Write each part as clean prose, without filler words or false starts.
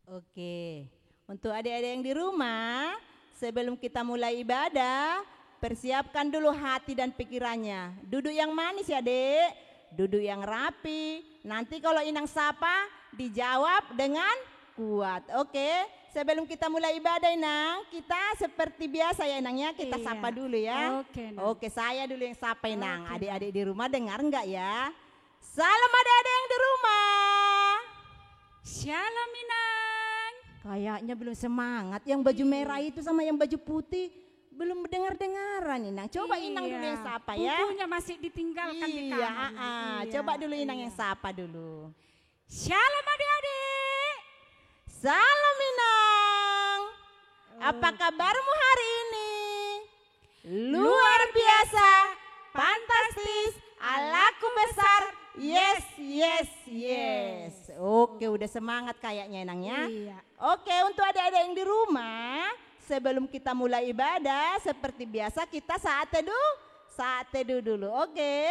Oke, untuk adik-adik yang di rumah, sebelum kita mulai ibadah, persiapkan dulu hati dan pikirannya. Duduk yang manis ya dek, duduk yang rapi. Nanti kalau Inang sapa, dijawab dengan kuat. Oke, sebelum kita mulai ibadah Inang, kita seperti biasa ya Inangnya, kita sapa dulu ya. Oke, saya dulu yang sapa Inang. Adik-adik di rumah dengar enggak ya? Salam adik-adik yang di rumah. Shalom Inang. Kayaknya belum semangat. Yang baju merah itu sama yang baju putih belum dengar-dengaran Inang. Coba Inang dulu yang sapa ya. Bukunya masih ditinggalkan di kamar. Coba dulu Inang yang sapa dulu. Shalom adik-adik. Salam Inang. Apa kabarmu hari ini? Luar biasa, fantastis, Allahku besar. Yes, yes, yes. Oke, udah semangat kayaknya Inangnya. Iya. Oke, untuk adik-adik yang di rumah, sebelum kita mulai ibadah, seperti biasa kita saat teduh dulu. Oke,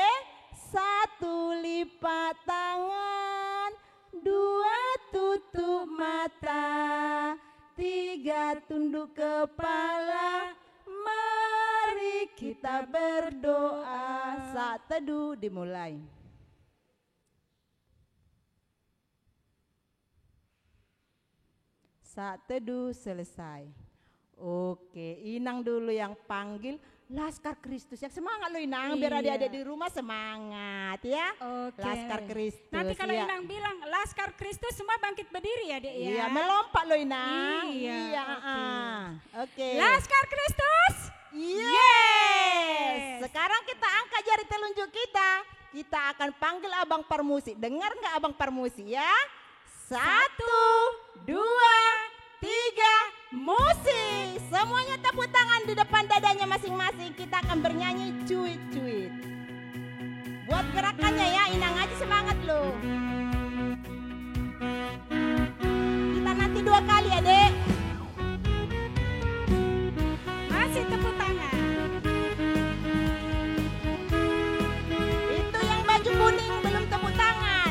1 lipat tangan, 2 tutup mata, 3 tunduk kepala, mari kita berdoa. Saat teduh dimulai. Saat teduh selesai. Oke, Inang dulu yang panggil Laskar Kristus. Yang semangat lo Inang, biar adik-adik di rumah semangat ya. Oke. Laskar Kristus. Nanti kalau Inang bilang Laskar Kristus semua bangkit berdiri ya dek ya. Iya, melompat lo Inang. Iya. Oke. Laskar Kristus. Yes. Sekarang kita angkat jari telunjuk kita. Kita akan panggil Abang Parmusi. Dengar nggak Abang Parmusi ya? 1, 2, 3, musik. Semuanya tepuk tangan di depan dadanya masing-masing. Kita akan bernyanyi cuit-cuit. Buat gerakannya ya, Inang aja semangat loh. Kita nanti 2 kali ya dek. Masih tepuk tangan. Itu yang baju kuning belum tepuk tangan.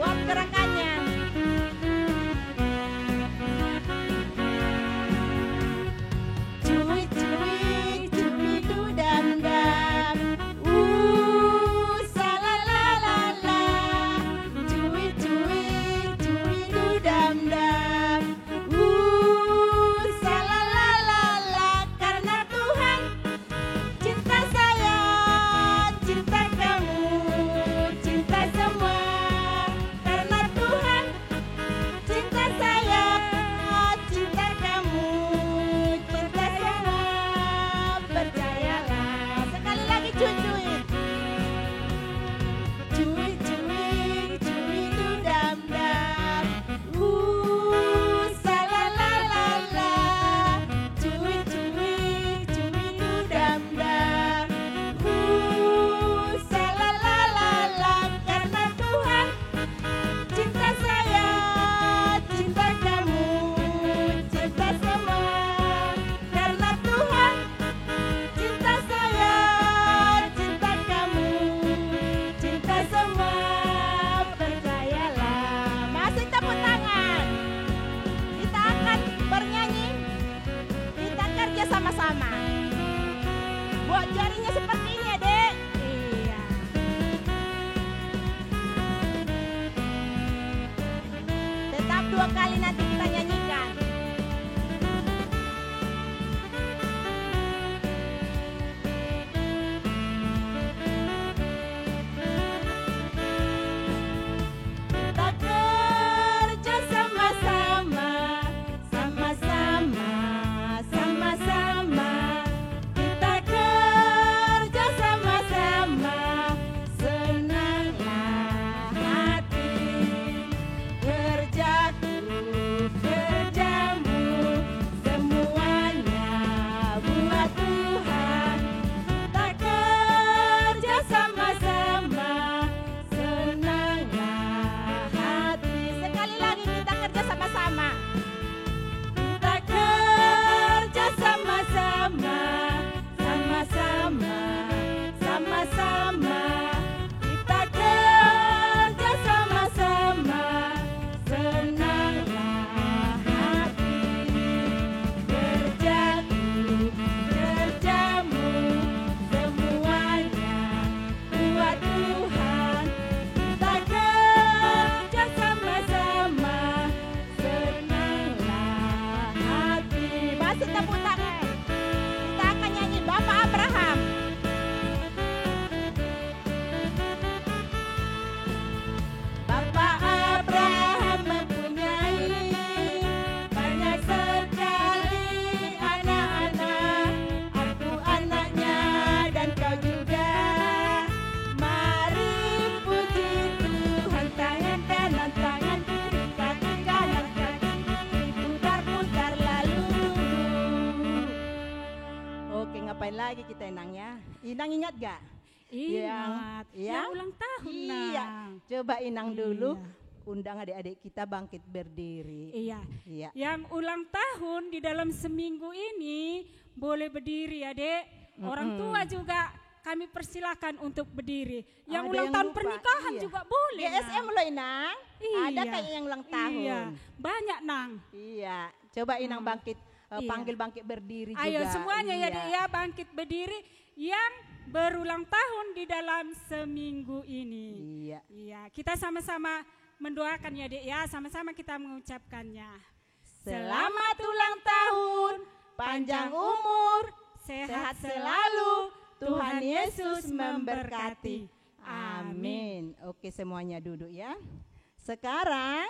Buat gerakannya. Cuit cuit cuit lain lagi kita Inang ya. Inang ingat gak? Ingat. Yang ulang tahun, Iya. Nang. Coba Inang dulu Iya. undang adik-adik kita bangkit berdiri. Iya. Iya. Yang ulang tahun di dalam seminggu ini boleh berdiri ya, Dek. Orang tua juga kami persilakan untuk berdiri. Yang Ada ulang yang tahun lupa, pernikahan iya. juga boleh. GSM Nang. loh Inang. Ada Iya. kayak yang ulang tahun. Iya. Banyak, Nang. Iya. Coba Inang bangkit, Iya. panggil bangkit berdiri juga. Ayo semuanya ya, Iya. Dek, ya, bangkit berdiri yang berulang tahun di dalam seminggu ini. Iya. Iya, kita sama-sama mendoakan ya, Dek, ya. Sama-sama kita mengucapkannya. Selamat ulang tahun, panjang umur, sehat selalu, Tuhan Yesus memberkati. Amin. Oke, semuanya duduk ya. Sekarang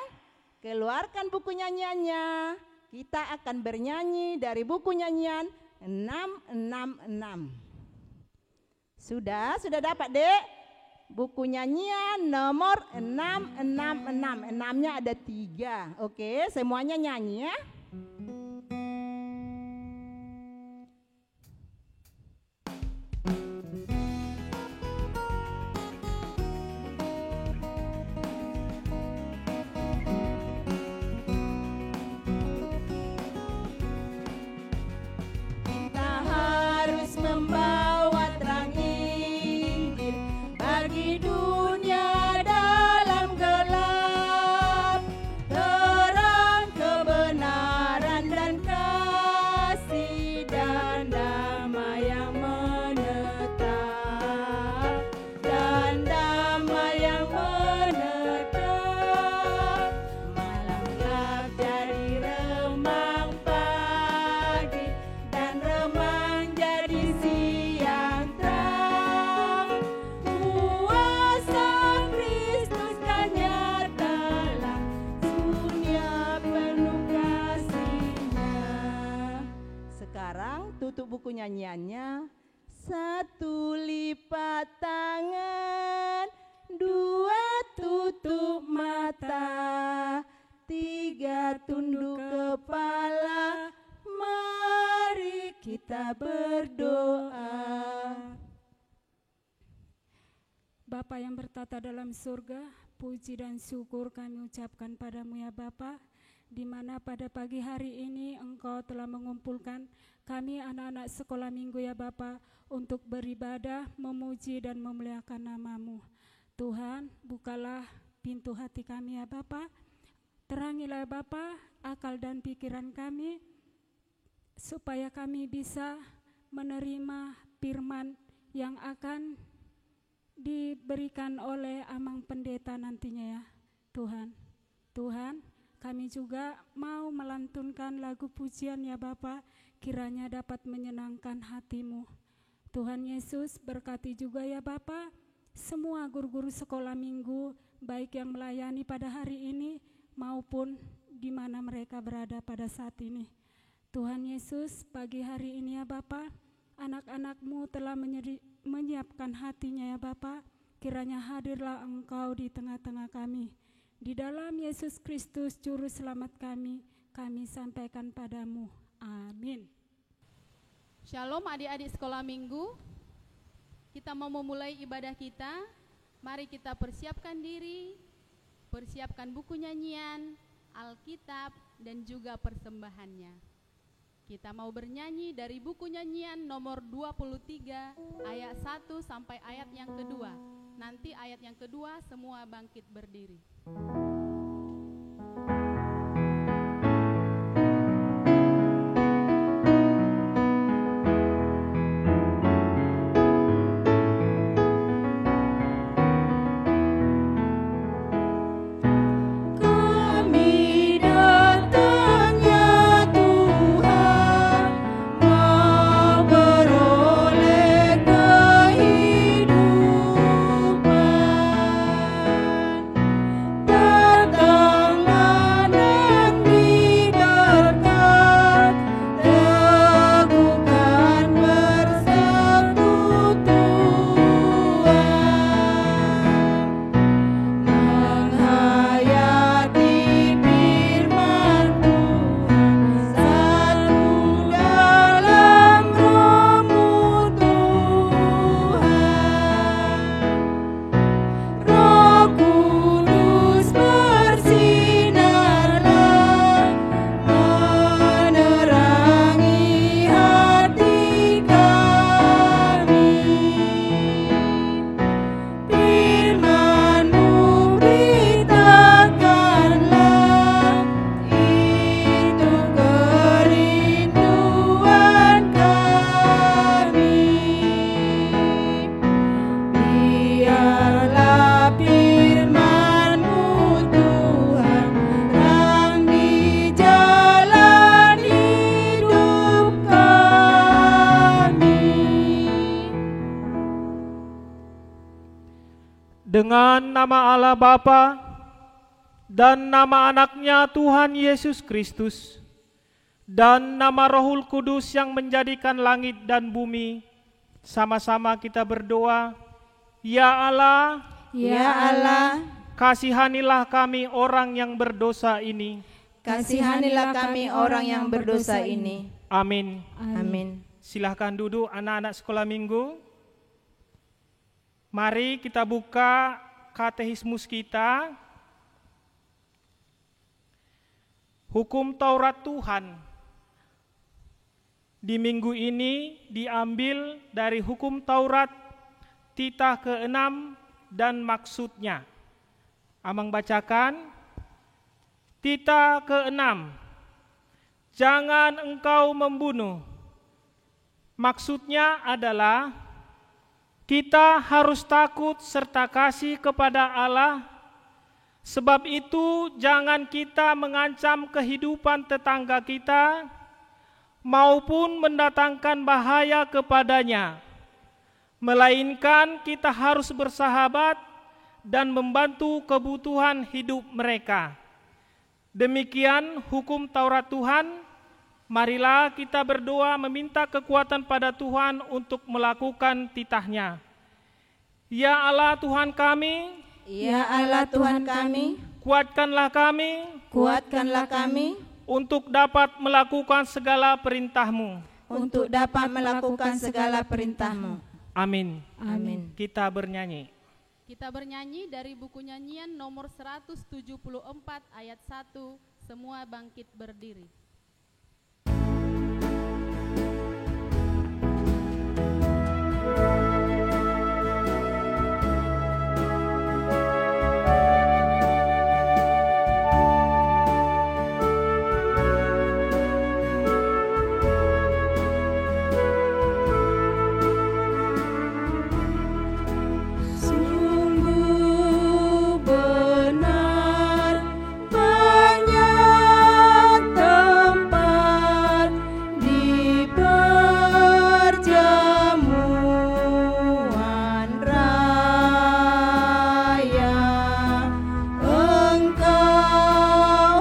keluarkan buku nyanyiannya. Kita akan bernyanyi dari buku nyanyian 666. Sudah dapat, Dek? Buku nyanyian nomor 666. 6-nya ada 3. Oke, semuanya nyanyi ya. Kita harus membawa terang Injil bagi dunia dalam gelap, terang kebenaran dan kasih dan damai yang menetap, dan damai yang menetap. Malam gelap jadi remang pagi, dan remang jadi siang terang. Kuasa Kristus kan nyatalah, dunia penuh kasih-Nya. Sekarang tutup buku nyanyiannya. 1 lipat tangan, 2 tutup mata, 3 tunduk kepala. Mari kita berdoa. Bapa yang bertata dalam surga, puji dan syukur kami ucapkan padamu ya Bapa, di mana pada pagi hari ini Engkau telah mengumpulkan kami anak-anak sekolah minggu ya Bapa untuk beribadah, memuji dan memuliakan nama-Mu. Tuhan, bukalah pintu hati kami ya Bapa, terangilah Bapa akal dan pikiran kami, supaya kami bisa menerima firman yang akan diberikan oleh Amang Pendeta nantinya ya Tuhan. Tuhan, kami juga mau melantunkan lagu pujian ya Bapa, kiranya dapat menyenangkan hati-Mu. Tuhan Yesus berkati juga ya Bapa semua guru-guru sekolah minggu, baik yang melayani pada hari ini maupun di mana mereka berada pada saat ini. Tuhan Yesus, pagi hari ini ya Bapa, anak-anak-Mu telah menyiapkan hatinya ya Bapa, kiranya hadirlah Engkau di tengah-tengah kami. Di dalam Yesus Kristus Juru Selamat kami sampaikan padamu. Amin. Shalom adik-adik sekolah minggu. Kita mau memulai ibadah kita. Mari kita persiapkan diri, persiapkan buku nyanyian, Alkitab dan juga persembahannya. Kita mau bernyanyi dari buku nyanyian nomor 23 ayat 1 sampai ayat yang kedua. Nanti ayat yang kedua semua bangkit berdiri. Kehidupan Dengan nama Allah Bapa dan nama anaknya Tuhan Yesus Kristus dan nama Rohul Kudus yang menjadikan langit dan bumi, sama-sama kita berdoa. Ya Allah, Ya Allah, kasihanilah kami orang yang berdosa ini. kasihanilah kami orang yang berdosa ini. Amin. Amin. Silahkan duduk anak-anak sekolah minggu. Mari kita buka katekismus kita. Hukum Taurat Tuhan. Di minggu ini diambil dari hukum Taurat titah ke-6 dan maksudnya. Amang bacakan. Titah ke-6. Jangan engkau membunuh. Maksudnya adalah kita harus takut serta kasih kepada Allah. Sebab itu jangan kita mengancam kehidupan tetangga kita maupun mendatangkan bahaya kepadanya. Melainkan kita harus bersahabat dan membantu kebutuhan hidup mereka. Demikian hukum Taurat Tuhan. Marilah kita berdoa meminta kekuatan pada Tuhan untuk melakukan titahnya. Ya Allah Tuhan kami, Ya Allah Tuhan kami, kuatkanlah kami kuatkanlah kami untuk dapat melakukan segala perintah-Mu. untuk dapat melakukan segala perintah-Mu. Amin. Amin. Kita bernyanyi. Kita bernyanyi dari buku nyanyian nomor 174 ayat 1, semua bangkit berdiri. Sungguh benar banyak tempat di perjamuan raya. Engkau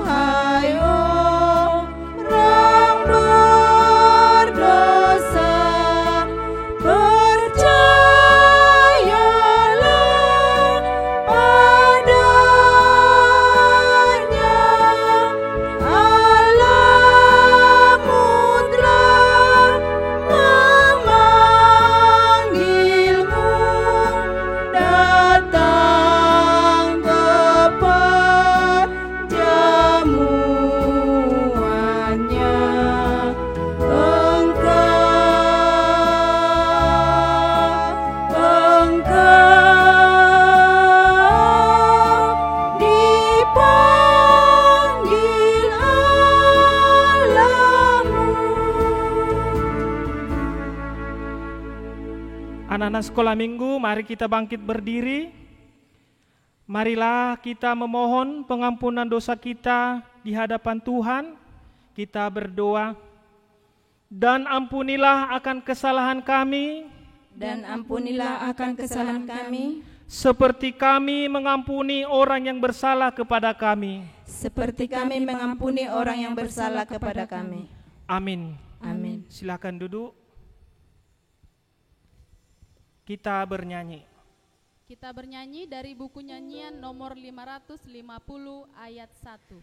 hai orang berdosa, percayalah padanya. Allah-Mu telah memanggilmu datang ke perjamuannya. Engkau dipanggil Allah-Mu. Anak-anak sekolah minggu, mari kita bangkit berdiri. Marilah kita memohon pengampunan dosa kita di hadapan Tuhan. Kita berdoa. Dan ampunilah akan kesalahan kami, Dan ampunilah akan kesalahan kami, seperti kami mengampuni orang yang bersalah kepada kami. seperti kami mengampuni orang yang bersalah kepada kami. Amin. Amin. Silakan duduk. Kita bernyanyi. Kita bernyanyi dari buku nyanyian nomor 550 ayat 1.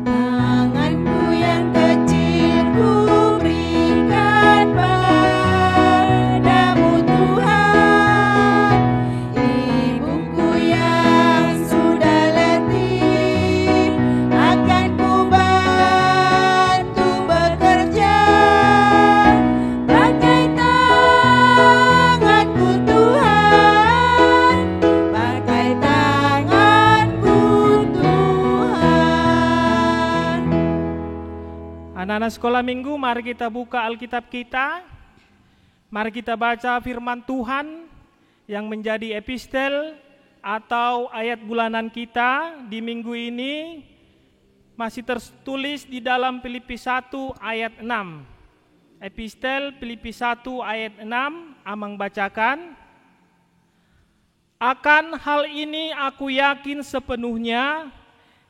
Tanganku yang kecil ku berikan padamu Tuhan, ibuku yang sudah letih akan ku bantu bekerja. Pakai tanganku Tuhan, pakai tanganku Tuhan. Anak-anak sekolah minggu, mari kita buka Alkitab kita. Mari kita baca firman Tuhan yang menjadi epistel atau ayat bulanan kita di minggu ini masih tertulis di dalam Filipi 1 ayat 6. Epistel Filipi 1 ayat 6, Amang bacakan. Akan hal ini aku yakin sepenuhnya,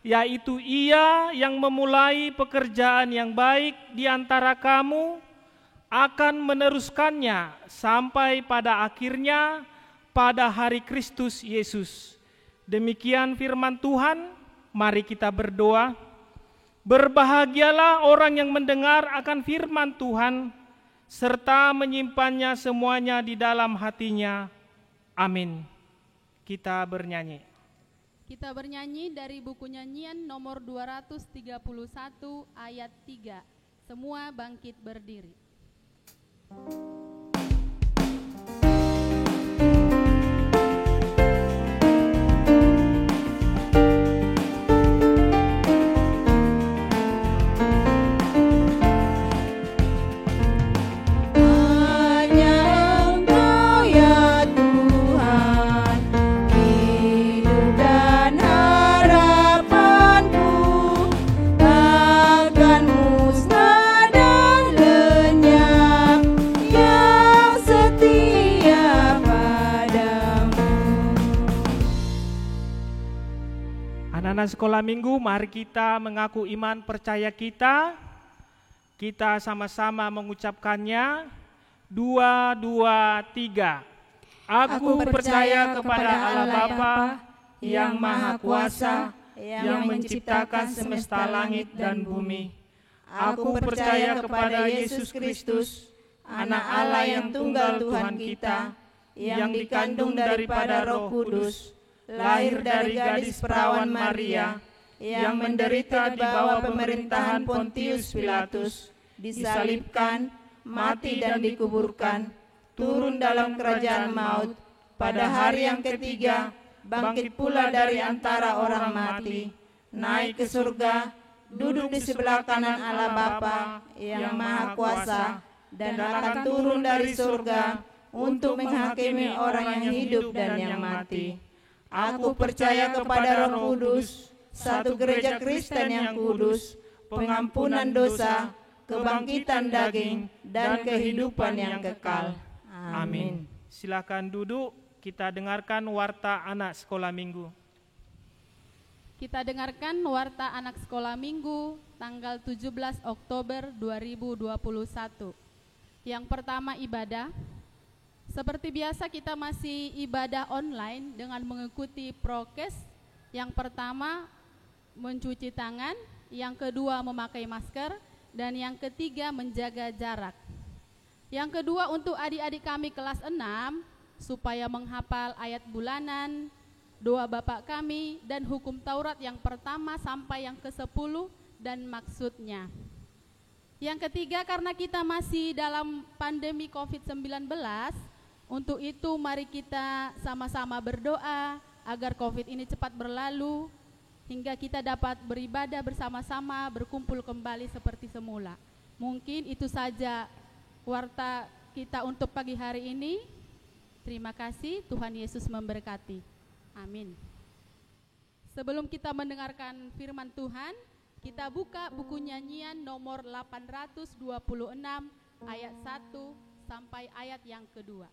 yaitu Ia yang memulai pekerjaan yang baik di antara kamu akan meneruskannya sampai pada akhirnya pada hari Kristus Yesus. Demikian firman Tuhan, mari kita berdoa. Berbahagialah orang yang mendengar akan firman Tuhan, serta menyimpannya semuanya di dalam hatinya. Amin. Kita bernyanyi. Kita bernyanyi dari buku nyanyian nomor 231 ayat 3. Semua bangkit berdiri. Anak-anak sekolah minggu, mari kita mengaku iman percaya kita. Kita sama-sama mengucapkannya. 2, 2, 3. Aku percaya kepada Allah Bapa yang Maha Kuasa, yang menciptakan semesta langit dan bumi. Aku percaya kepada Yesus Kristus, Anak Allah yang tunggal Tuhan kita, yang dikandung daripada Roh Kudus, lahir dari gadis perawan Maria, yang menderita di bawah pemerintahan Pontius Pilatus, disalibkan, mati dan dikuburkan, turun dalam kerajaan maut, pada hari yang ketiga, bangkit pula dari antara orang mati, naik ke surga, duduk di sebelah kanan Allah Bapa yang Maha Kuasa, dan akan turun dari surga untuk menghakimi orang yang hidup dan yang mati. Aku percaya kepada Roh Kudus, satu gereja Kristen yang kudus, pengampunan dosa, kebangkitan daging, dan kehidupan yang kekal. Amin. Silakan duduk, kita dengarkan warta anak sekolah minggu. Kita dengarkan warta anak sekolah minggu tanggal 17 Oktober 2021. Yang pertama ibadah. Seperti biasa kita masih ibadah online dengan mengikuti prokes. Yang pertama mencuci tangan, yang kedua memakai masker, dan yang ketiga menjaga jarak. Yang kedua untuk adik-adik kami kelas 6 supaya menghafal ayat bulanan, doa Bapak kami, dan hukum Taurat yang pertama sampai yang ke-10 dan maksudnya. Yang ketiga karena kita masih dalam pandemi COVID-19, untuk itu mari kita sama-sama berdoa agar COVID ini cepat berlalu hingga kita dapat beribadah bersama-sama, berkumpul kembali seperti semula. Mungkin itu saja warta kita untuk pagi hari ini. Terima kasih, Tuhan Yesus memberkati. Amin. Sebelum kita mendengarkan firman Tuhan, kita buka buku nyanyian nomor 826 ayat 1 sampai ayat yang kedua.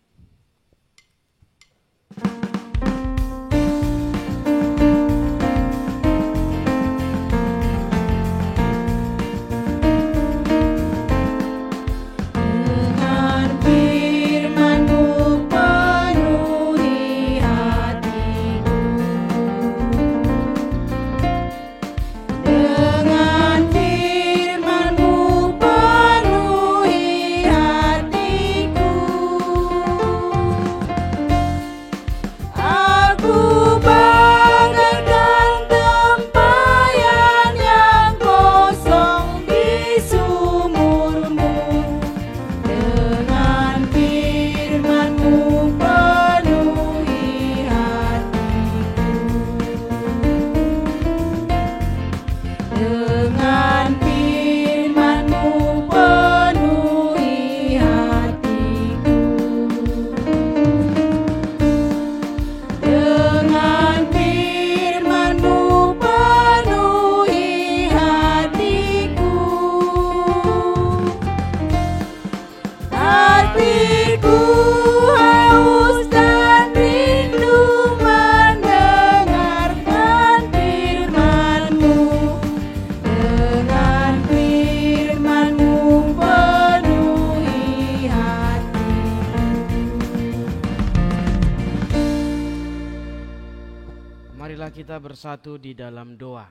Marilah kita bersatu di dalam doa.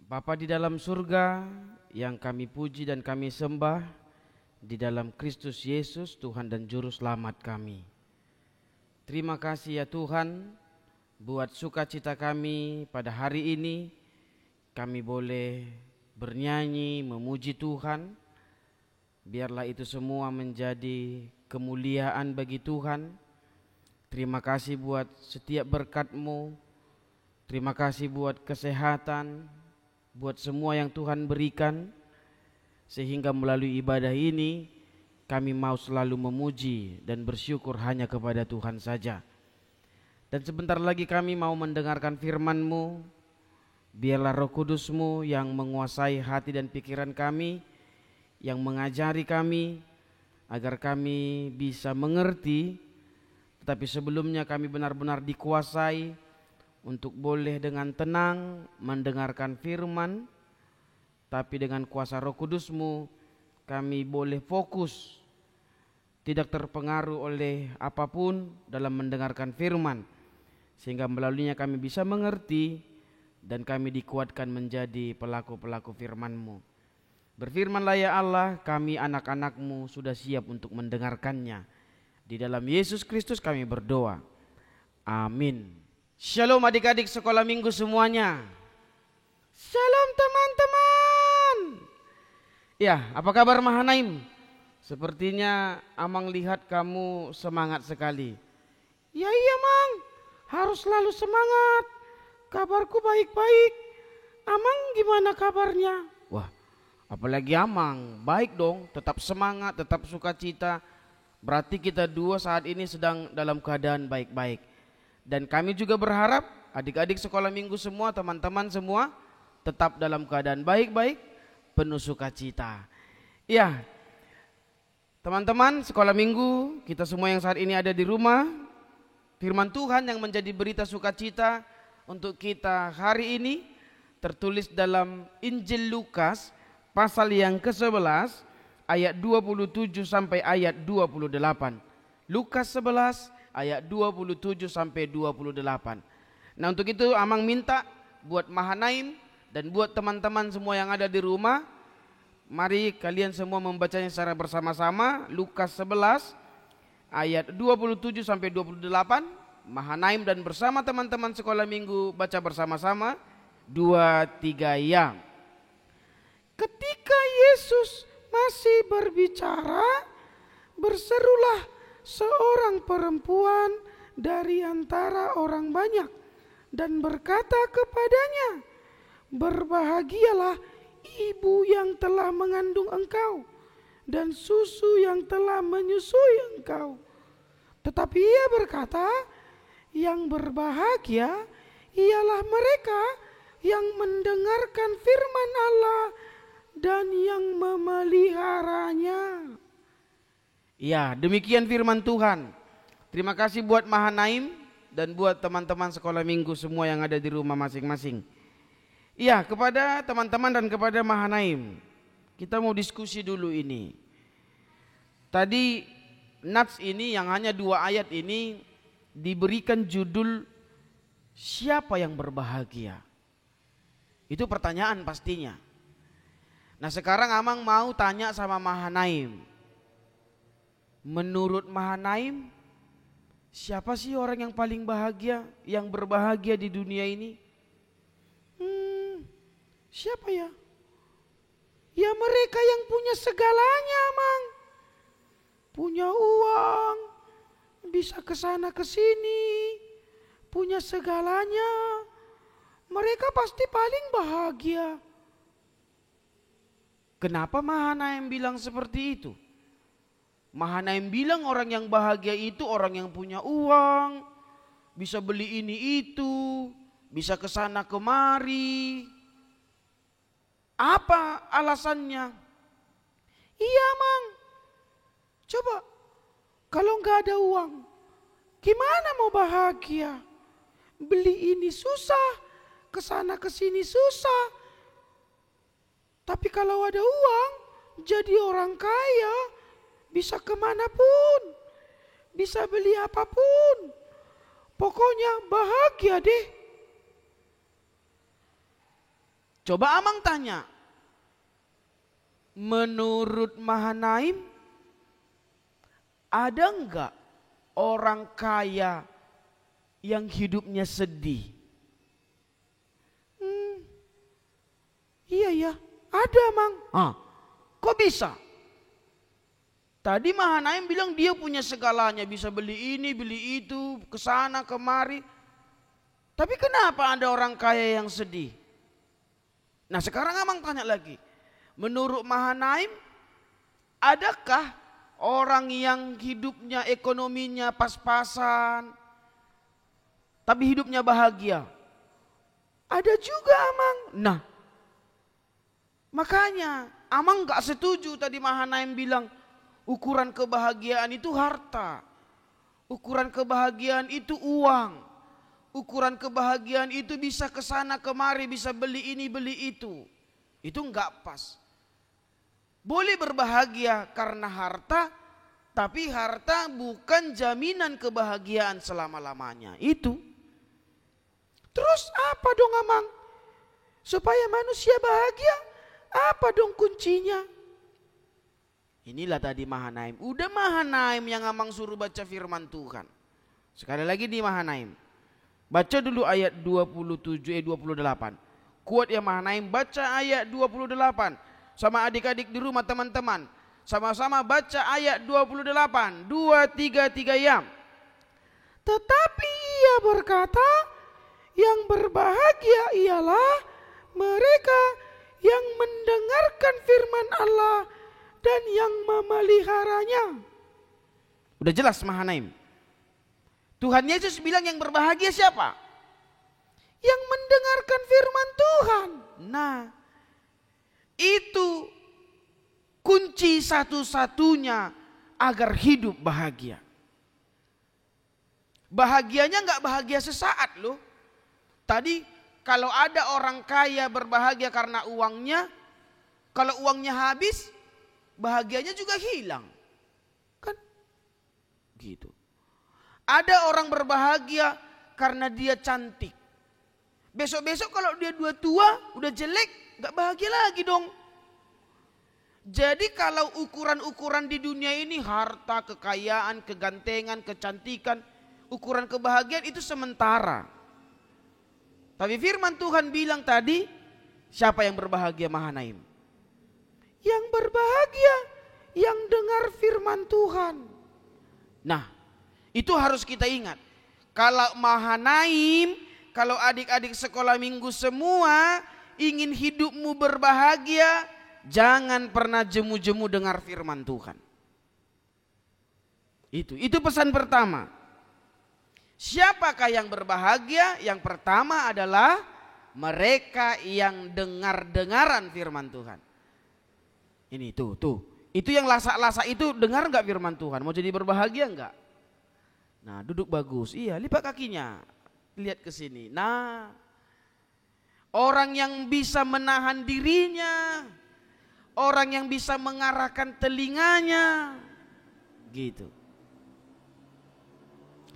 Bapa di dalam surga, yang kami puji dan kami sembah di dalam Kristus Yesus, Tuhan dan Juru Selamat kami. Terima kasih ya Tuhan, buat sukacita kami pada hari ini, kami boleh bernyanyi, memuji Tuhan. Biarlah itu semua menjadi kemuliaan bagi Tuhan. Terima kasih buat setiap berkat-Mu. Terima kasih buat kesehatan, buat semua yang Tuhan berikan. Sehingga melalui ibadah ini kami mau selalu memuji dan bersyukur hanya kepada Tuhan saja. Dan sebentar lagi kami mau mendengarkan firman-Mu. Biarlah Roh Kudus-Mu yang menguasai hati dan pikiran kami, yang mengajari kami agar kami bisa mengerti. Tetapi sebelumnya kami benar-benar dikuasai untuk boleh dengan tenang mendengarkan firman. Tapi dengan kuasa Roh Kudus-Mu kami boleh fokus, tidak terpengaruh oleh apapun dalam mendengarkan firman. Sehingga melaluinya kami bisa mengerti dan kami dikuatkan menjadi pelaku-pelaku firman-Mu. Berfirmanlah ya Allah, kami anak-anak-Mu sudah siap untuk mendengarkannya. Di dalam Yesus Kristus kami berdoa. Amin. Shalom adik-adik sekolah minggu semuanya. Shalom teman-teman. Ya, apa kabar Mahanaim? Sepertinya Amang lihat kamu semangat sekali. Ya iya Mang, harus selalu semangat. Kabarku baik-baik. Amang gimana kabarnya? Wah, apalagi Amang, baik dong, tetap semangat, tetap sukacita. Berarti kita dua saat ini sedang dalam keadaan baik-baik. Dan kami juga berharap adik-adik sekolah minggu semua, teman-teman semua tetap dalam keadaan baik-baik, penuh sukacita. Ya, teman-teman sekolah minggu, kita semua yang saat ini ada di rumah, firman Tuhan yang menjadi berita sukacita untuk kita hari ini tertulis dalam Injil Lukas pasal yang ke-11 ayat 27 sampai ayat 28. Lukas 11 ayat 27 sampai 28. Nah, untuk itu Amang minta buat Mahanaim dan buat teman-teman semua yang ada di rumah, mari kalian semua membacanya secara bersama-sama. Lukas 11 ayat 27 sampai 28. Mahanaim dan bersama teman-teman sekolah minggu baca bersama-sama. 2, 3 ya. Ketika Yesus masih berbicara, berserulah seorang perempuan dari antara orang banyak dan berkata kepadanya, "Berbahagialah ibu yang telah mengandung engkau dan susu yang telah menyusui engkau." Tetapi ia berkata, "Yang berbahagia ialah mereka yang mendengarkan firman Allah dan yang memeliharanya." Ya, demikian firman Tuhan. Terima kasih buat Mahanaim dan buat teman-teman sekolah minggu semua yang ada di rumah masing-masing. Ya, kepada teman-teman dan kepada Mahanaim, kita mau diskusi dulu ini. Tadi Nats ini yang hanya 2 ayat ini diberikan judul siapa yang berbahagia. Itu pertanyaan pastinya. Nah, sekarang Amang mau tanya sama Mahanaim. Menurut Mahanaim, siapa sih orang yang paling bahagia, yang berbahagia di dunia ini? Siapa ya? Ya mereka yang punya segalanya, Mang. Punya uang, bisa kesana kesini, punya segalanya. Mereka pasti paling bahagia. Kenapa Mahanaim bilang seperti itu? Mahanaim bilang orang yang bahagia itu orang yang punya uang, bisa beli ini itu, bisa kesana kemari. Apa alasannya? Iya Mang, coba kalau nggak ada uang, gimana mau bahagia? Beli ini susah, kesana kesini susah. Tapi kalau ada uang, jadi orang kaya. Bisa kemanapun, bisa beli apapun. Pokoknya bahagia deh. Coba Amang tanya, menurut Mahanaim, ada enggak orang kaya yang hidupnya sedih? Iya ya, ada Mang. Kok bisa? Tadi Mahanaim bilang dia punya segalanya, bisa beli ini, beli itu, kesana kemari. Tapi kenapa ada orang kaya yang sedih? Nah sekarang Amang tanya lagi, menurut Mahanaim, adakah orang yang hidupnya ekonominya pas-pasan, tapi hidupnya bahagia? Ada juga Amang. Nah, makanya Amang gak setuju tadi Mahanaim bilang ukuran kebahagiaan itu harta, ukuran kebahagiaan itu uang. Ukuran kebahagiaan itu bisa kesana kemari, bisa beli ini beli itu. Itu enggak pas. Boleh berbahagia karena harta, tapi harta bukan jaminan kebahagiaan selama-lamanya. Itu. Terus apa dong Amang? Supaya manusia bahagia, apa dong kuncinya? Inilah tadi Mahanaim. Udah Mahanaim yang Amang suruh baca firman Tuhan. Sekali lagi di Mahanaim. Baca dulu ayat 28. Kuat ya Mahanaim, baca ayat 28. Sama adik-adik di rumah teman-teman. Sama-sama baca ayat 28. 2, 3, 3 ya. Tetapi ia berkata, yang berbahagia ialah mereka yang mendengarkan firman Allah dan yang memeliharanya. Udah jelas Mahanaim. Tuhan Yesus bilang yang berbahagia siapa? Yang mendengarkan firman Tuhan. Nah, itu kunci satu-satunya agar hidup bahagia. Bahagianya enggak bahagia sesaat loh. Tadi kalau ada orang kaya berbahagia karena uangnya, kalau uangnya habis, bahagianya juga hilang. Kan? Gitu. Ada orang berbahagia karena dia cantik. Besok-besok kalau dia udah tua, udah jelek, gak bahagia lagi dong. Jadi kalau ukuran-ukuran di dunia ini, harta, kekayaan, kegantengan, kecantikan, ukuran kebahagiaan itu sementara. Tapi firman Tuhan bilang tadi, siapa yang berbahagia Mahanaim? Yang berbahagia, yang dengar firman Tuhan. Nah, itu harus kita ingat. Kalau Mahanaim, kalau adik-adik sekolah minggu semua ingin hidupmu berbahagia, jangan pernah jemu-jemu dengar firman Tuhan. Itu pesan pertama. Siapakah yang berbahagia? Yang pertama adalah mereka yang dengar-dengaran firman Tuhan. Ini tuh. Itu yang lasak-lasak itu dengar enggak firman Tuhan? Mau jadi berbahagia enggak? Nah, duduk bagus. Iya, lipat kakinya. Lihat ke sini. Nah, orang yang bisa menahan dirinya, orang yang bisa mengarahkan telinganya, gitu.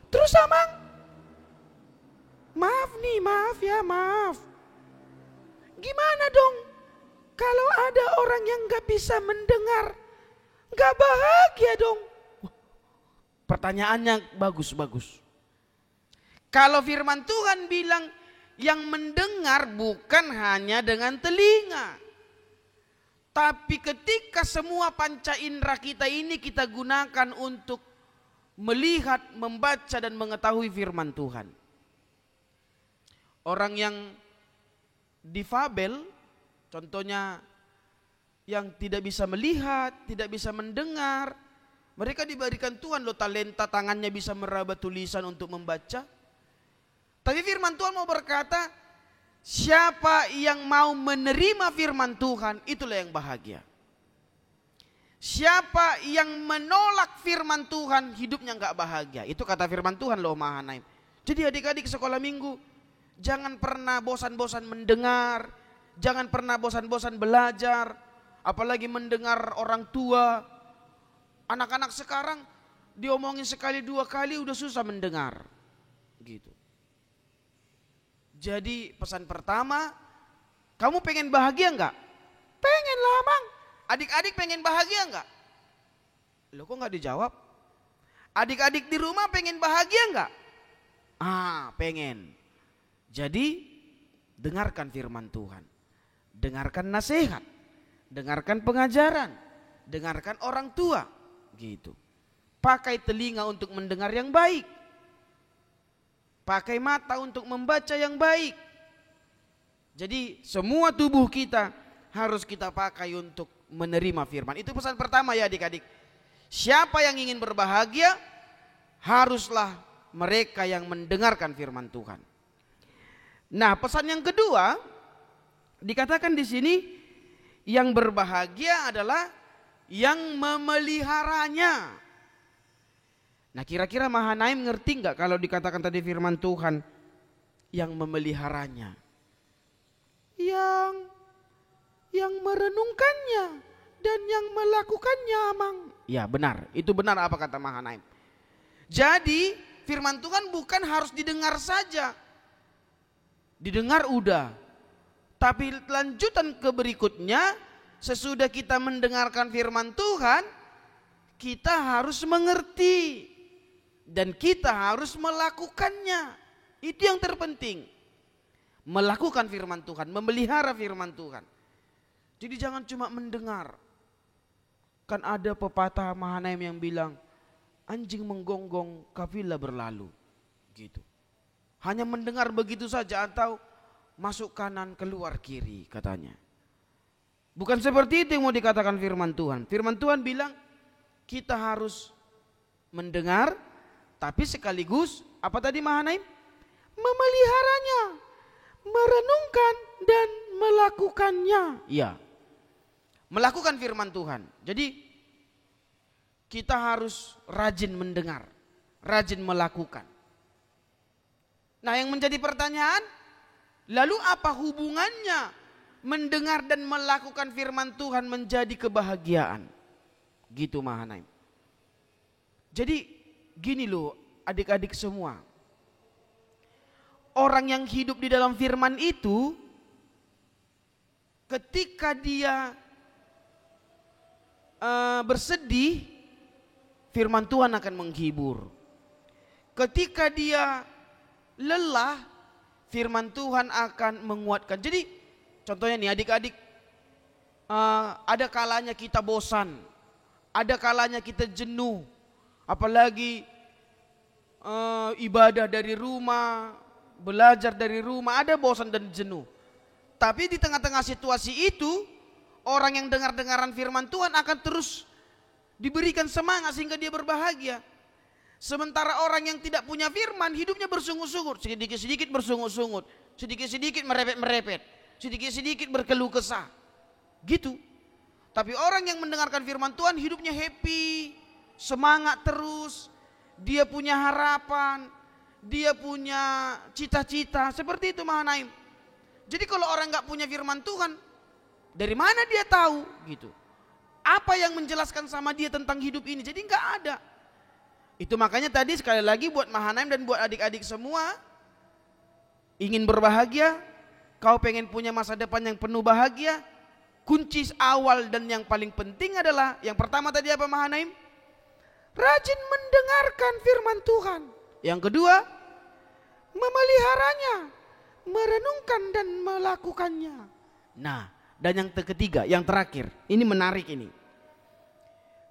Terus Amang, maaf. Gimana dong kalau ada orang yang gak bisa mendengar, gak bahagia dong? Pertanyaannya bagus. Kalau firman Tuhan bilang yang mendengar bukan hanya dengan telinga, tapi ketika semua panca indera kita ini kita gunakan untuk melihat, membaca dan mengetahui firman Tuhan. Orang yang difabel, contohnya yang tidak bisa melihat, tidak bisa mendengar, mereka diberikan Tuhan loh talenta, tangannya bisa meraba tulisan untuk membaca. Tapi firman Tuhan mau berkata, siapa yang mau menerima firman Tuhan, itulah yang bahagia. Siapa yang menolak firman Tuhan, hidupnya enggak bahagia. Itu kata firman Tuhan loh Mahanaim. Jadi adik-adik sekolah minggu, jangan pernah bosan-bosan mendengar, jangan pernah bosan-bosan belajar, apalagi mendengar orang tua. Anak-anak sekarang diomongin sekali dua kali udah susah mendengar. Gitu. Jadi pesan pertama, kamu pengen bahagia enggak? Pengen lah, Mang. Adik-adik pengen bahagia enggak? Loh kok enggak dijawab? Adik-adik di rumah pengen bahagia enggak? Pengen. Jadi dengarkan firman Tuhan. Dengarkan nasihat. Dengarkan pengajaran. Dengarkan orang tua. Gitu. Pakai telinga untuk mendengar yang baik. Pakai mata untuk membaca yang baik. Jadi semua tubuh kita harus kita pakai untuk menerima firman. Itu pesan pertama ya adik-adik. Siapa yang ingin berbahagia, haruslah mereka yang mendengarkan firman Tuhan. Nah, pesan yang kedua dikatakan di sini, yang berbahagia adalah yang memeliharanya. Nah, kira-kira Mahanaim ngerti enggak kalau dikatakan tadi firman Tuhan yang memeliharanya? Yang merenungkannya dan yang melakukannya, Mang. Ya, benar. Itu benar apa kata Mahanaim. Jadi, firman Tuhan bukan harus didengar saja. Didengar udah. Tapi lanjutan ke berikutnya, sesudah kita mendengarkan firman Tuhan, kita harus mengerti dan kita harus melakukannya. Itu yang terpenting. Melakukan firman Tuhan, memelihara firman Tuhan. Jadi jangan cuma mendengar. Kan ada pepatah Mahanaim yang bilang, anjing menggonggong, kafilah berlalu. Gitu. Hanya mendengar begitu saja atau masuk kanan keluar kiri katanya. Bukan seperti itu yang mau dikatakan firman Tuhan. Firman Tuhan bilang kita harus mendengar tapi sekaligus apa tadi Mahanaim? Memeliharanya, merenungkan dan melakukannya. Iya. Melakukan firman Tuhan. Jadi kita harus rajin mendengar, rajin melakukan. Nah, yang menjadi pertanyaan, lalu apa hubungannya mendengar dan melakukan firman Tuhan menjadi kebahagiaan? Gitu Mahanaim. Jadi gini loh adik-adik semua. Orang yang hidup di dalam firman itu, ketika dia bersedih, firman Tuhan akan menghibur. Ketika dia lelah, firman Tuhan akan menguatkan. Jadi contohnya nih adik-adik, ada kalanya kita bosan, ada kalanya kita jenuh, apalagi ibadah dari rumah, belajar dari rumah, ada bosan dan jenuh. Tapi di tengah-tengah situasi itu, orang yang dengar-dengaran firman Tuhan akan terus diberikan semangat sehingga dia berbahagia. Sementara orang yang tidak punya firman, hidupnya bersungut-sungut, sedikit-sedikit bersungut-sungut, sedikit-sedikit merepet-merepet, sedikit-sedikit berkeluh kesah. Gitu. Tapi orang yang mendengarkan firman Tuhan hidupnya happy, semangat terus, dia punya harapan, dia punya cita-cita, seperti itu Mahanaim. Jadi kalau orang gak punya firman Tuhan, dari mana dia tahu gitu? Apa yang menjelaskan sama dia tentang hidup ini? Jadi gak ada. Itu makanya tadi sekali lagi buat Mahanaim dan buat adik-adik semua, ingin berbahagia, kau pengen punya masa depan yang penuh bahagia, kunci awal dan yang paling penting adalah, yang pertama tadi apa Mahanaim? Rajin mendengarkan firman Tuhan. Yang kedua, memeliharanya, merenungkan dan melakukannya. Nah, dan yang ketiga, yang terakhir, ini menarik ini.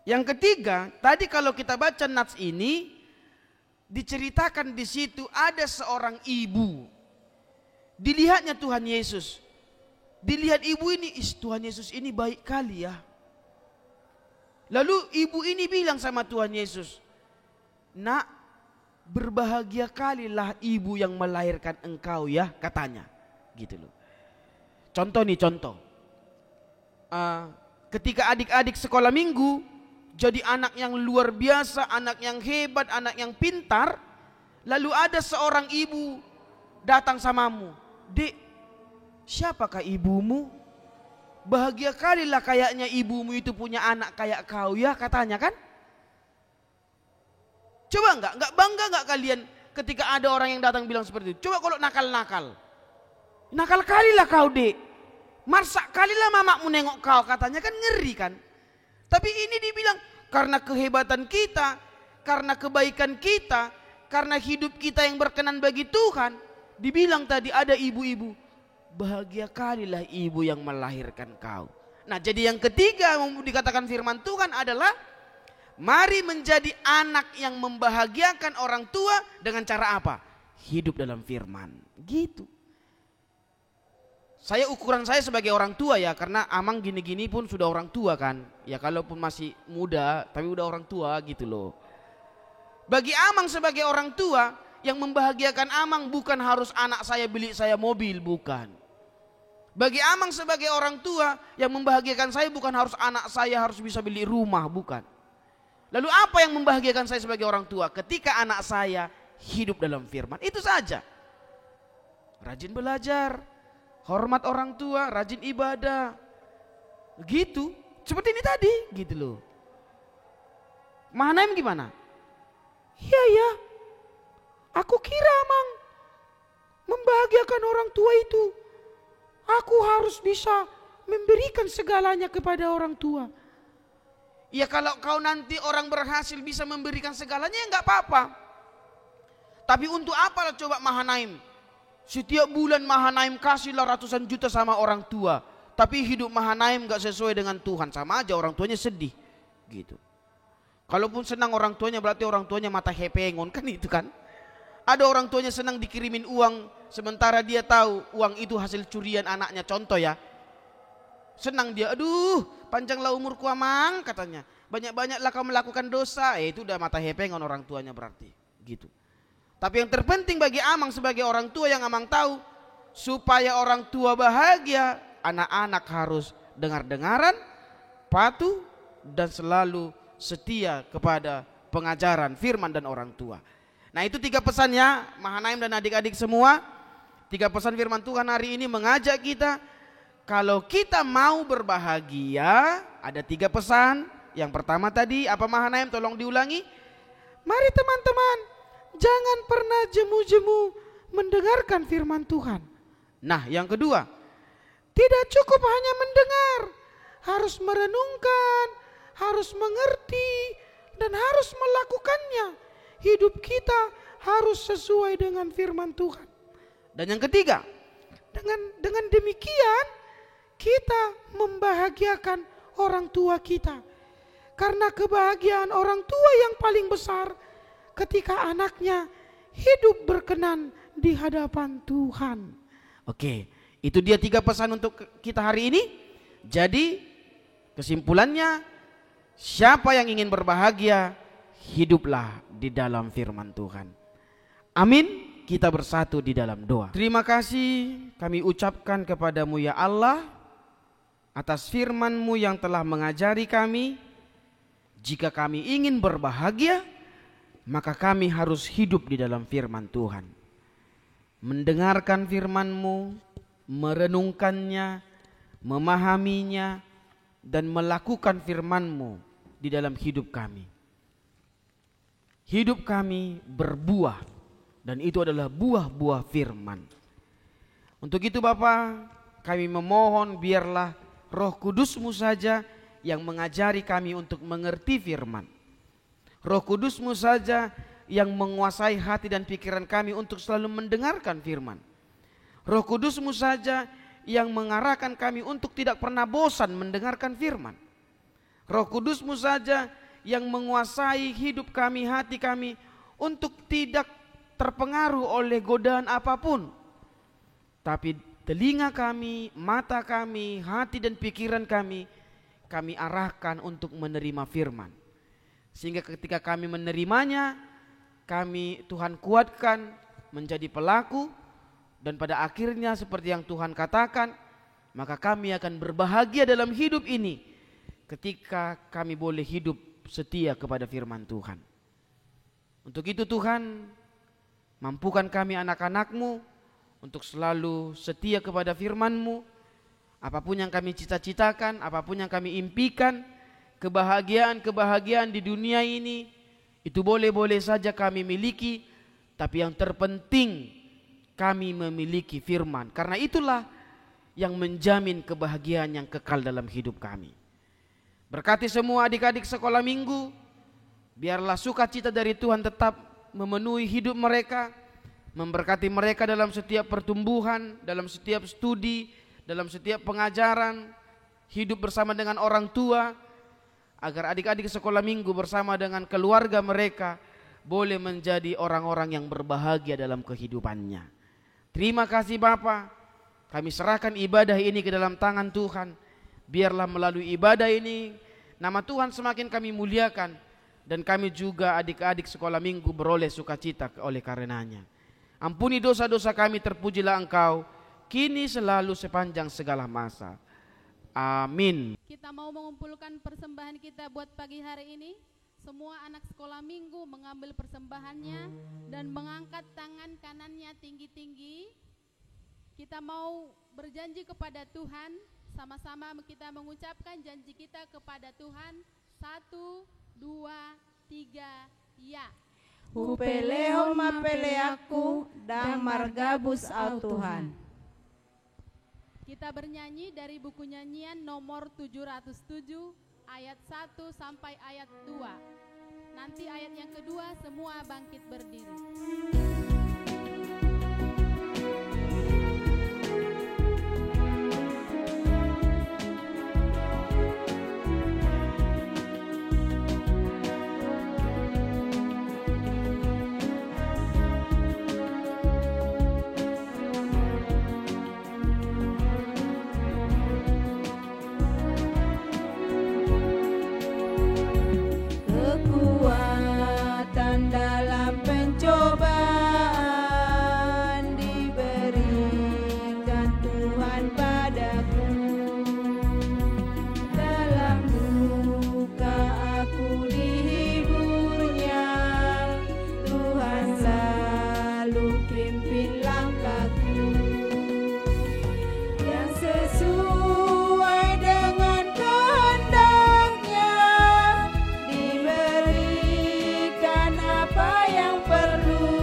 Yang ketiga, tadi kalau kita baca nats ini, diceritakan di situ ada seorang ibu. Dilihatnya Tuhan Yesus. Dilihat ibu ini, Tuhan Yesus ini baik kali ya. Lalu ibu ini bilang sama Tuhan Yesus, nak, berbahagia kalilah ibu yang melahirkan engkau ya, katanya. Gitu loh. Contoh nih, contoh. Ketika adik-adik sekolah minggu jadi anak yang luar biasa, anak yang hebat, anak yang pintar, lalu ada seorang ibu datang samamu, Dek, siapakah ibumu? Bahagia kalilah kayaknya ibumu itu punya anak kayak kau ya, katanya kan. Coba enggak bangga enggak kalian ketika ada orang yang datang bilang seperti itu. Coba kalau nakal-nakal. Nakal kalilah kau, Dek. Marsak kalilah mamamu nengok kau, katanya kan ngeri kan. Tapi ini dibilang karena kehebatan kita, karena kebaikan kita, karena hidup kita yang berkenan bagi Tuhan. Dibilang tadi ada ibu-ibu, bahagia kalilah ibu yang melahirkan kau. Nah, jadi yang ketiga yang dikatakan firman Tuhan adalah mari menjadi anak yang membahagiakan orang tua dengan cara apa? Hidup dalam firman. Gitu. Ukuran saya sebagai orang tua ya, karena Amang gini-gini pun sudah orang tua kan. Ya kalaupun masih muda tapi udah orang tua gitu loh. Bagi Amang sebagai orang tua, yang membahagiakan Amang bukan harus anak saya beli saya mobil, bukan. Bagi Amang sebagai orang tua, yang membahagiakan saya bukan harus anak saya harus bisa beli rumah, bukan. Lalu apa yang membahagiakan saya sebagai orang tua? Ketika anak saya hidup dalam firman, itu saja. Rajin belajar, hormat orang tua, rajin ibadah. Gitu, seperti ini tadi, gitu loh. Mahanaim gimana? Iya ya, aku kira Amang membahagiakan orang tua itu, aku harus bisa memberikan segalanya kepada orang tua. Ya kalau kau nanti orang berhasil bisa memberikan segalanya ya enggak apa-apa. Tapi untuk apa coba Mahanaim? Setiap bulan Mahanaim kasihlah ratusan juta sama orang tua, tapi hidup Mahanaim enggak sesuai dengan Tuhan, sama aja orang tuanya sedih. Gitu. Kalaupun senang orang tuanya berarti orang tuanya mata hepengon kan itu kan. Ada orang tuanya senang dikirimin uang sementara dia tahu uang itu hasil curian anaknya, contoh ya. Senang dia, aduh panjanglah umurku Amang katanya. Banyak-banyaklah kau melakukan dosa. Itu udah mata hepengon orang tuanya berarti. Gitu. Tapi yang terpenting bagi Amang sebagai orang tua yang Amang tahu, supaya orang tua bahagia, anak-anak harus dengar-dengaran, patuh dan selalu setia kepada pengajaran firman dan orang tua. Nah itu 3 pesannya Mahanaim dan adik-adik semua. 3 pesan firman Tuhan hari ini mengajak kita, kalau kita mau berbahagia, ada 3 pesan. Yang pertama tadi apa Mahanaim, tolong diulangi. Mari teman-teman, jangan pernah jemu-jemu mendengarkan firman Tuhan. Nah yang kedua, tidak cukup hanya mendengar, harus merenungkan, harus mengerti, dan harus melakukannya. Hidup kita harus sesuai dengan firman Tuhan. Dan yang ketiga, dengan demikian kita membahagiakan orang tua kita. Karena kebahagiaan orang tua yang paling besar ketika anaknya hidup berkenan di hadapan Tuhan. Oke, itu dia 3 pesan untuk kita hari ini. Jadi kesimpulannya, siapa yang ingin berbahagia, hiduplah di dalam firman Tuhan. Amin. Kita bersatu di dalam doa. Terima kasih kami ucapkan kepadamu ya Allah, atas firman-Mu yang telah mengajari kami. Jika kami ingin berbahagia, maka kami harus hidup di dalam firman Tuhan. Mendengarkan firman-Mu, merenungkannya, memahaminya, dan melakukan firman-Mu di dalam hidup kami. Hidup kami berbuah, dan itu adalah buah-buah firman. Untuk itu Bapa, kami memohon biarlah Roh Kudus-Mu saja yang mengajari kami untuk mengerti firman. Roh Kudus-Mu saja yang menguasai hati dan pikiran kami untuk selalu mendengarkan firman. Roh Kudus-Mu saja yang mengarahkan kami untuk tidak pernah bosan mendengarkan firman. Roh Kudus-Mu saja yang menguasai hidup kami, hati kami, untuk tidak terpengaruh oleh godaan apapun. Tapi telinga kami, mata kami, hati dan pikiran kami arahkan untuk menerima firman. Sehingga ketika kami menerimanya, kami Tuhan kuatkan menjadi pelaku, dan pada akhirnya seperti yang Tuhan katakan, maka kami akan berbahagia dalam hidup ini ketika kami boleh hidup setia kepada firman Tuhan. Untuk itu Tuhan, mampukan kami anak-anak-Mu untuk selalu setia kepada firman-Mu. Apapun yang kami cita-citakan, apapun yang kami impikan, kebahagiaan-kebahagiaan di dunia ini, itu boleh-boleh saja kami miliki Tapi yang terpenting kami memiliki firman. Karena itulah yang menjamin kebahagiaan yang kekal dalam hidup kami. Berkati semua adik-adik sekolah minggu. Biarlah sukacita dari Tuhan tetap memenuhi hidup mereka. Memberkati mereka dalam setiap pertumbuhan, dalam setiap studi, dalam setiap pengajaran. Hidup bersama dengan orang tua. Agar adik-adik sekolah minggu bersama dengan keluarga mereka boleh menjadi orang-orang yang berbahagia dalam kehidupannya. Terima kasih Bapa. Kami serahkan ibadah ini ke dalam tangan Tuhan. Biarlah melalui ibadah ini nama Tuhan semakin kami muliakan. Dan kami juga adik-adik sekolah minggu beroleh sukacita oleh karenanya. Ampuni dosa-dosa kami, terpujilah Engkau kini selalu sepanjang segala masa. Amin. Kita mau mengumpulkan persembahan kita buat pagi hari ini. Semua anak sekolah minggu mengambil persembahannya dan mengangkat tangan kanannya tinggi-tinggi. Kita mau berjanji kepada Tuhan. Sama-sama kita mengucapkan janji kita kepada Tuhan. 1, 2, 3, ya. Hupeleho mapele aku damar gabus au Tuhan. Kita bernyanyi dari buku nyanyian nomor 707 ayat 1 sampai ayat 2. Nanti ayat yang kedua semua bangkit berdiri. Kekuatan dalam pencobaan diberikan Tuhan padaku. Dalam duka aku dihiburnya, Tuhan selalu pimpin langkahku. Yang sesuai dengan kehendaknya, diberikan apa yang perlu.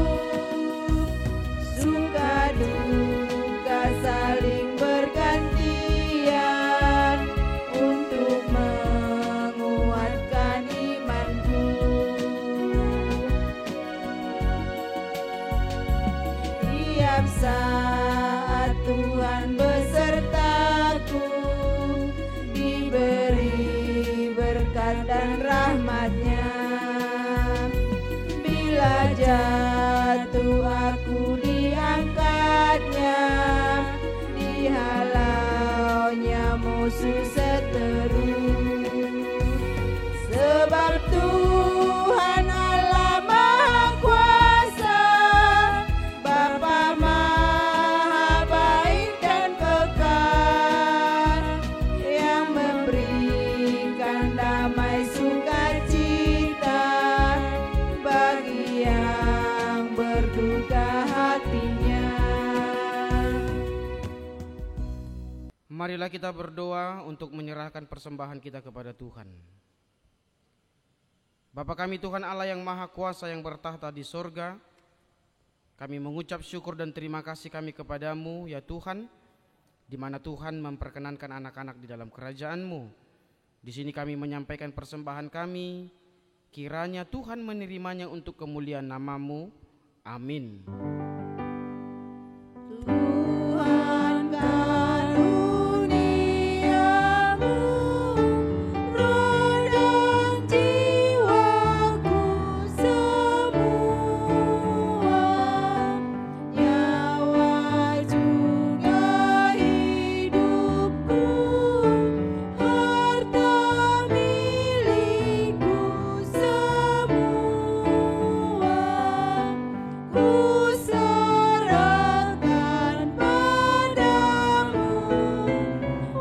Suka duka saling bergantian untuk menguatkan imanku. Tiap saat Tuhan besertaku, diberi berkat dan rahmat-Nya. Bila jatuh aku diangkat-Nya, dihalau-Nya musuh seteru. Sebab Tuhan Allah Maha Kuasa, Bapa Maha Baik dan kekal, yang memberikan damai sukacita bagi yang berduka hatinya. Marilah kita berdoa untuk menyerahkan persembahan kita kepada Tuhan. Bapa kami Tuhan Allah yang Maha Kuasa yang bertahta di sorga, kami mengucap syukur dan terima kasih kami kepadamu ya Tuhan, di mana Tuhan memperkenankan anak-anak di dalam kerajaan-Mu. Di sini kami menyampaikan persembahan kami, kiranya Tuhan menerimanya untuk kemuliaan nama-Mu. Amin. Tuhan karuniamu, roh dan jiwaku semua, nyawa juga hidupku, harta milikku semua, ku serahkan padamu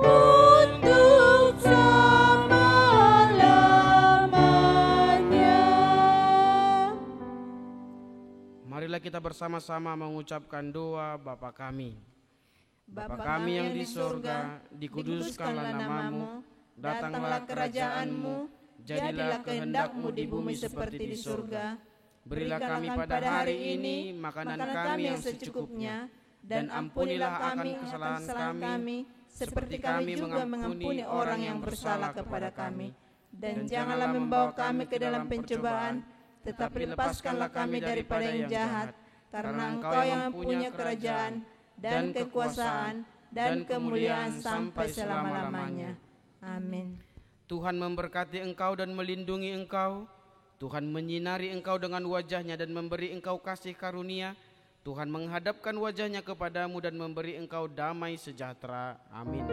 untuk selama-lamanya. Marilah kita bersama-sama mengucapkan doa Bapa kami. Bapa kami yang di surga, dikuduskanlah nama-Mu, datanglah kerajaan-Mu, jadilah kehendak-Mu di bumi seperti di surga. Berilah kami pada hari ini makanan kami yang secukupnya, dan ampunilah akan kesalahan kami, seperti kami mengampuni orang yang bersalah kepada kami. Dan janganlah membawa kami ke dalam pencobaan, tetapi lepaskanlah kami daripada yang jahat, karena Engkau yang mempunyai kerajaan dan kekuasaan dan kemuliaan sampai selama-lamanya. Amin. Tuhan memberkati engkau dan melindungi engkau. Tuhan menyinari engkau dengan wajah-Nya dan memberi engkau kasih karunia. Tuhan menghadapkan wajah-Nya kepadamu dan memberi engkau damai sejahtera. Amin.